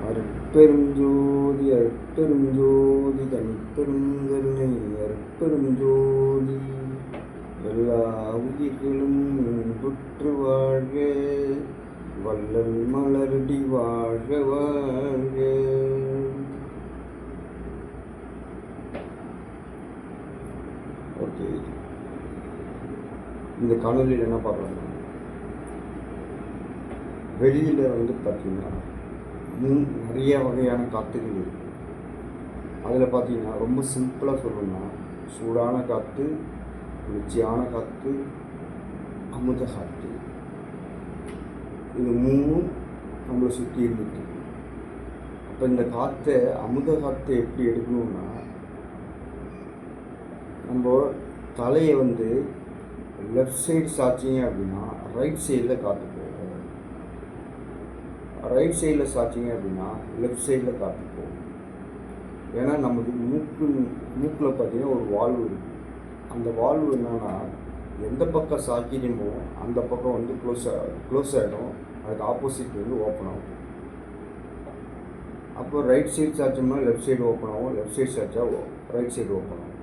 அருட்பெரும் ஜோதி அருட்பெரும் ஜோதி தனிப்பெரும் கருணை அருட்பெரும் ஜோதி. எல்லா உயிர்களும் புற்று வாழ்க, வள்ளல் மலரடி வாழ்க வாழ்க. ஓகே, இந்த காணொலியில் என்ன பார்க்கலாம், வெளியில் பார்த்தீங்கன்னா நிறைய வகையான காற்றுகள் இருக்குது. அதில் பார்த்தீங்கன்னா ரொம்ப சிம்பிளாக சொல்லணும்னா சூடான காற்று, குளிர்ச்சியான காற்று, அமுத காற்று, இது மூணும் நம்மளை சுற்றி இருந்துட்டு. அப்போ இந்த காற்றை, அமுத காற்றை எப்படி எடுக்கணும்னா, நம்ம தலையை லெஃப்ட் சைடு சாய்ச்சிங்க அப்படின்னா ரைட் சைடில் காற்று போகும், ரைட் சைடில் சாய்ச்சிங்க அப்படின்னா லெஃப்ட் சைடில் காற்று போகும். ஏன்னா நமக்கு மூக்கில் பார்த்தீங்கன்னா ஒரு வால்வு இருக்குது. அந்த வால்வு என்னன்னா, எந்த பக்கம் சாய்க்கிறோமோ அந்த பக்கம் க்ளோஸ் ஆகிடும், அதுக்கு ஆப்போசிட் ஓப்பன் ஆகும். அப்போ ரைட் சைடு சாய்ச்சோம்னா லெஃப்ட் சைடு ஓப்பன் ஆகும், லெஃப்ட் சைடு சாய்ச்சா ரைட் சைடு ஓப்பன் ஆகும்.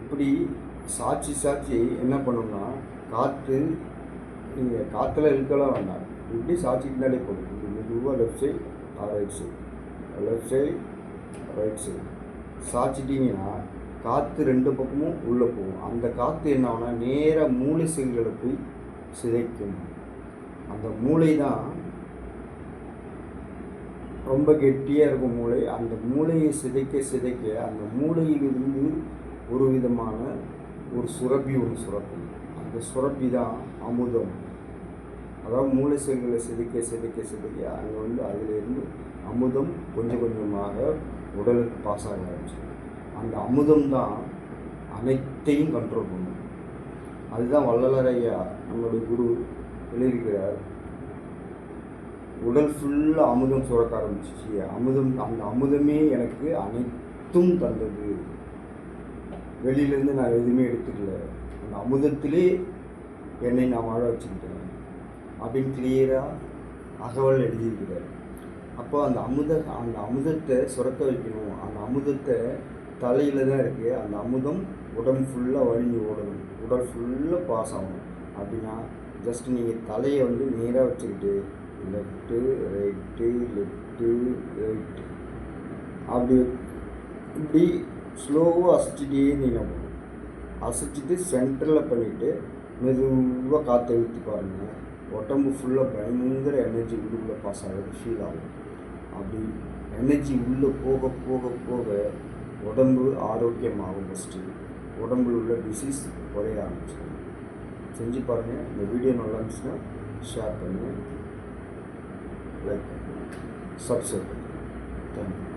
இப்படி சாய்ச்சி என்ன பண்ணணும்னா, காற்று நீங்கள் காற்றுல இழுக்கலாம் வேண்டாம், இப்படி சாய்ச்சிக்கிட்டாலே போதும். இப்படி மெதுவாக left side right side, left side right side சாய்ச்சிட்டிங்கன்னா காற்று ரெண்டு பக்கமும் உள்ளே போகும். அந்த காற்று என்ன ஆகுனா நேராக மூளை செல்களை போய் சிதைக்கும். அந்த மூளை தான் ரொம்ப கெட்டியாக இருக்கும் மூளை. அந்த மூளையை சிதைக்க அந்த மூளையிலிருந்து ஒரு விதமான ஒரு சுரப்பி சுரக்கும். அந்த சுரப்பி தான் அமுதம். அதாவது மூளை செல்களை சிதைக்க அங்கே அதிலிருந்து அமுதம் கொஞ்சம் கொஞ்சமாக உடலுக்கு பாஸ் ஆக ஆரம்பிச்சு. அந்த அமுதம் தான் அனைத்தையும் கண்ட்ரோல் பண்ணும். அதுதான் வள்ளலரையா நம்மளுடைய குரு எழுதியிருக்கிறார். உடல் ஃபுல்லாக அமுதம் சுரக்க ஆரம்பிச்சிச்சு. அந்த அமுதமே எனக்கு அனைத்தும் தந்தது, வெளியிலேருந்து நான் எதுவுமே எடுத்துக்கல, அந்த அமுதத்திலே என்னை நான் வாழ வச்சுக்கிட்டேன் அப்படின்னு கிளியராக அகவல் எழுதியிருக்கிறார். அப்போ அந்த அமுதத்தை சுரக்க வைக்கணும். அந்த அமுதத்தை தலையில் தான் இருக்குது. அந்த அமுதம் உடம்பு ஃபுல்லாக வழிஞ்சு ஓடணும், உடல் ஃபுல்லாக பாஸ் ஆகணும். அப்படின்னா ஜஸ்ட் நீங்கள் தலையை நேராக வச்சுக்கிட்டு லெஃப்ட்டு ரைட்டு லெஃப்ட்டு ரைட்டு அப்படி இப்படி ஸ்லோவாக அசைச்சிட்டே நீங்கள் போகணும். அசைச்சிட்டு சென்டரில் பண்ணிவிட்டு மெதுவாக காற்றை ஊற்றி பாருங்கள். உடம்பு ஃபுல்லாக பயங்கர எனர்ஜி உள்ளுக்குள்ளே பாஸ் ஆகிறது ஃபீல் ஆகும். அப்படி எனர்ஜி உள்ளே போக போக போக உடம்பு ஆரோக்கியமாகும். ஃபஸ்ட்டு உடம்புல உள்ள டிசீஸ் குறைய ஆரம்பிச்சிடும். செஞ்சு பாருங்கள். இந்த வீடியோ நல்லா இருந்துச்சுன்னா ஷேர் பண்ணுங்கள், லைக் பண்ணுங்கள், சப்ஸ்கிரைப் பண்ணுங்கள். தேங்க்யூ.